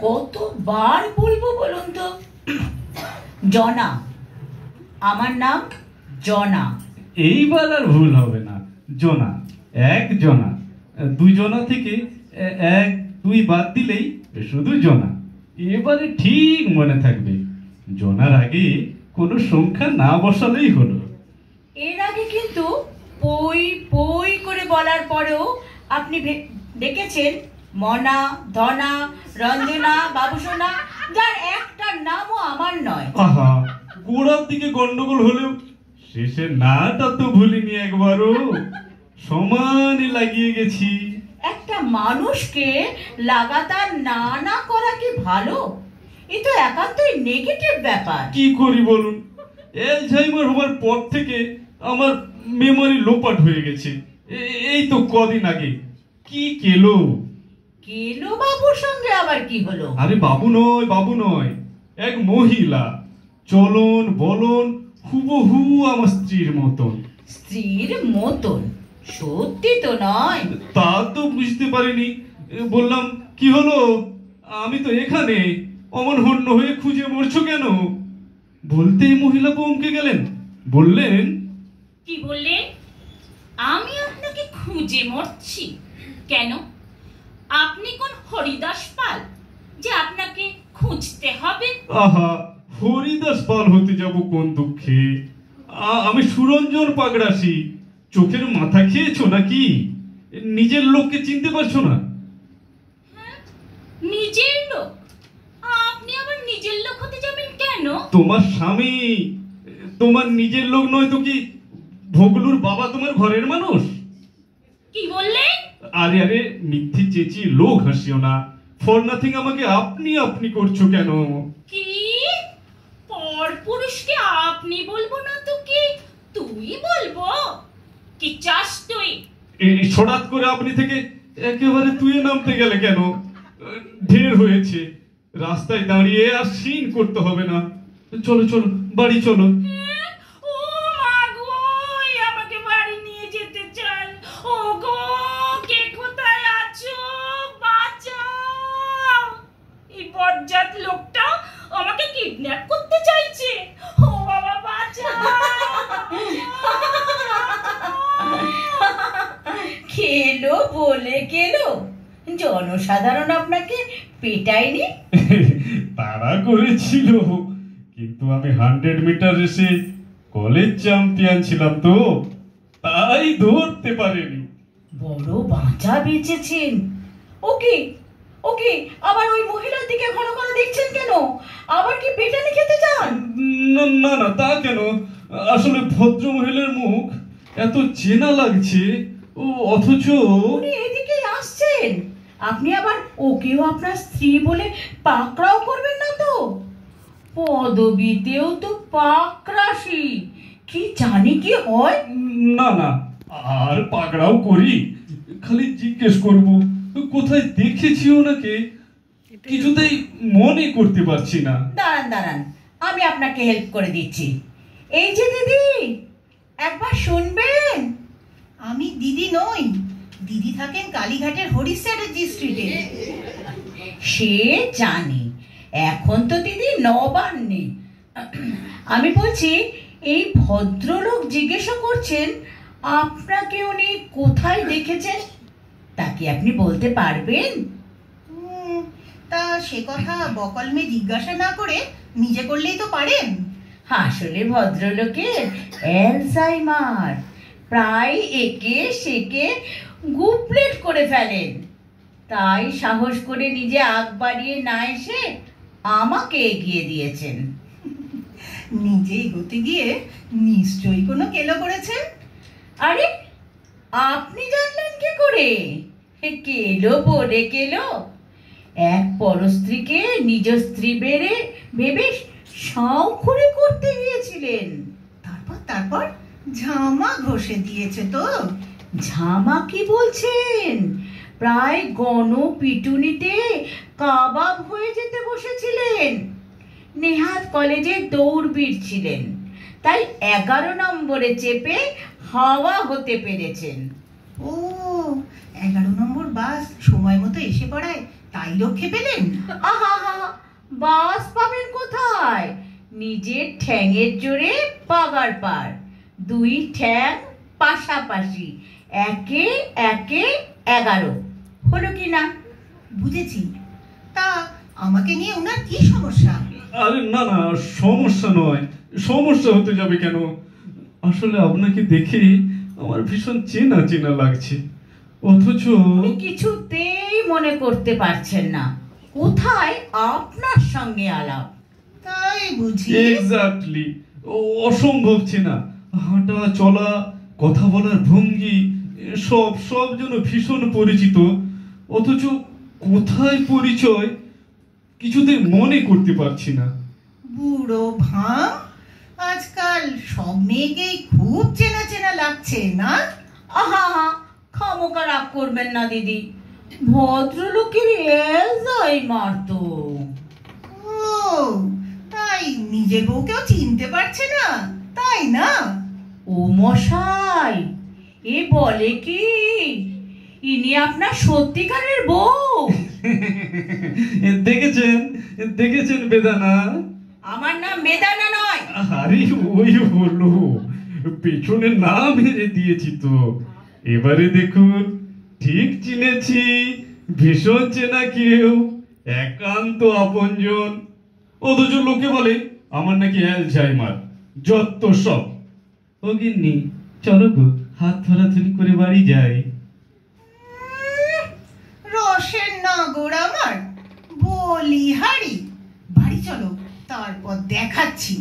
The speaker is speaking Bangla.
কতবার বলবো বলুন তো? জনা, আমার নাম জনা। এইবার আর ভুল হবে না, জনা, এক জনা। দুই জনা থেকে এক দুই বাদ দিলেই শুধু জনা। এবারে ঠিক মনে থাকবে। জনার আগে কোনো সংখ্যা না বসালেই হলো। এর আগে কিন্তু পই পই করে বলার পরেও আপনি ডেকেছেন মনা, ধনা, রঞ্জনা, বাবুসোনা, যার একটা নামও আমার নয়। আহা, গোড়ার দিকে গন্ডগোল হলেও শেষের নাটা তো ভুলিনি একবারও। সমানে লাগিয়ে গেছি। একটা মানুষকে লাগাতার না না করা কি ভালো? এ তো একান্তই নেগেটিভ ব্যাপার। কি করি বলুন, অ্যালঝাইমার হওয়ার পর থেকে আমার মেমোরি লোপাট হয়ে গেছে। এই তো কদিন আগে কি কেলো কেলো বাবুর সঙ্গে আবার কি হলো? আরে বাবু নয়, বাবু নয়, এক মহিলা। চলন বলন হুবহু আমার স্ত্রীর মতন। স্ত্রীর মতন? সত্যি তো নয়। তা তো বুঝতে পারিনি। বললাম, কি হলো, আমি তো এখানে। অমন হন্য হয়ে খুঁজে মরছো কেন? বলতেই মহিলা চমকে গেলেন। বললেন, কি বললেন? আমি আপনাকে খুঁজে মরছি কেন? আপনি কোন হরিদাস পাল যে আপনাকে খুঁজতে হবে? আহা, হরিদাস পাল হতে যাব কোন দুঃখে? আমি সুরঞ্জন পাগড়াশি। চোখের মাথা খেয়েছো নাকি? নিজের লোককে চিনতে পারছো না? নিজের লোক? আপনি আবার নিজের লোক হতে যাবেন কেন? তোমার স্বামী তোমার নিজের লোক নয় তো কি? ভগলুর বাবা তোমার ঘরের মানুষ। কি বললেন? আরে আরে, মিথ্যে চেঁচিয়ে লোক হাসিও না। ফর নাথিং আমাকে আপনি আপনি করছো কেন? কি পর পুরুষকে আপনি বলবো না তো কি তুই বলবো? কি চাস তুই? এই হঠাৎ করে আপনি থেকে একেবারে তুইয়ে নামতে গেলে কেন? ঢের হয়েছে। রাস্তায় দাঁড়িয়ে আর সিন করতে হবে না। চলো চলো, বাড়ি চলো। ও মা গো, আমাকে বাড়ি নিয়ে যেতে চান? ও গো, কে কোথায় আছো? বাঁচাও! এই বজ্জাত লোকটা আমাকে কিডন্যাপ করতে চাইছে। ও বাবা, বাঁচাও! খেলো বলে গেলো? জনসাধারণ আপনাকে পেটায়নি? তারা করেছিল, কিন্তু আমি 100 মিটার রেসে কলেজ চ্যাম্পিয়ন ছিলাম তো, তাই ধরতে পারেনি। বড় বাঁচা বেঁচেছেন। ওকে ওকে, আবার ওই মহিলার দিকে ঘন ঘন দেখছেন কেন? আবার কি পেটানি খেতে চান? না না না, তা কেন? আসলে ভদ্র মহিলার মুখ এত চেনা লাগছে, ও অথচ উনি এদিকেই আসছেন। আপনি আবার ওকেও আপনার স্ত্রী বলে পাকড়াও করবেন না তো? পদবিতেও তো পাকরাশি, কি জানি কি হয়। না না, আর পাকড়াও করি? খালি জিজ্ঞেস করব, কোথায় দেখেছি ওনাকে। কিছুতেই মনে করতে পারছি না। দাঁড়ান দাঁড়ান, আমি আপনাকে হেল্প করে দিচ্ছি। এই যে দিদি, একবার শুনবেন। আমি দিদি নই, দিদি থাকেন কালীঘাটের হরিশ চ্যাটার্জি স্ট্রিটে। সে জানি, এখন তো দিদি নবান্নে। আমি বলছি, এই ভদ্রলোক জিজ্ঞাসা করছেন আপনাকে উনি কোথায় দেখেছেন, তা কি আপনি বলতে পারবেন? তা সে কথা বকলমে জিজ্ঞাসা না করে নিজে করলেই তো পারেন। আসলে ভদ্রলোকের অ্যালজাইমার, প্রায় একে সেকে গুপ্লেট করে ফেলেন। তাই সাহস করে নিজে আগ বাড়িয়ে না এসে আমাকে এগিয়ে দিয়েছেন। নিজে এগোতে গিয়ে নিশ্চয়ই কোনো কেলো করেছেন। আরে, আপনি জানলেন কি করে? কেলো বলে কেলো? এক পরস্ত্রীকে নিজ স্ত্রী ভেবে সাউখুরি করতে গিয়েছিলেন। তারপর তারপর ঝামা ঘষে দিয়েছে তো। ঝামা কি বলছেন? প্রায় গণপিটুনিতে কাবাব হয়ে যেতে বসেছিলেন। নেহাত কলেজে দৌড়বীর ছিলেন, তাই 11 নম্বরে চেপে হাওয়া হতে পেরেছেন। ও, 11 নম্বর বাস সময় মতো এসে পড়ায় তাই রক্ষে পেলেন? আহা, বাস পাবেন কোথায়? নিজের ঠ্যাঙের জোরে পাগার পার, দুই ঠ্যাং পাশাপাশি, একে একে 11। হলো কি না? বুঝেছি। তা আমাকে নিয়ে ওনার কি সমস্যা? আরে না না, সমস্যা নয়। সমস্যা হতে যাবে কেন? আসলে আপনাকে দেখে আমার ভীষণ চেনা চেনা লাগছে, অথচ উনি কিছুতেই মনে করতে পারছেন না কোথায় আপনার সঙ্গে আলাপ। তাই বুঝি? এক্স্যাক্টলি অসম্ভব চেনা। হাঁটা চলা, কথা বলার ভঙ্গি, সব সব যেন ভীষণ পরিচিত, অথচ কোথায় পরিচয় কিছুতেই মনে করতে পারছি না। বুড়ো ভাম, আজকাল সব মেয়েকেই খুব চেনা চেনা লাগছে না? আহা, খামোকা রাগ করবেন না দিদি, ভদ্রলোকের অ্যালজাইমার তো। ও, তাই নিজের বউকেও চিনতে পারছে না, তাই না? ও মশাই, এ বলে কি ইনি আপনার সত্যিকারের বউ? দেখেছেন দেখেছেন বেদানা? আমার নাম বেদানা নয়। আরে ওই হলো, পেছনে নাম মেরে দিয়েছি তো। এবারে দেখুন, ঠিক চিনেছি, ভীষণ চেনা কেউ, একান্ত আপনজন, অথচ লোকে বলে আমার নাকি অ্যালজাইমার। যত সব। ও গিন্নি, চলো গো, হাত ধরাধরি করে বাড়ি যাই। রসের নাগর আমার, বলিহারি। বাড়ি চলো, তারপর দেখাচ্ছি।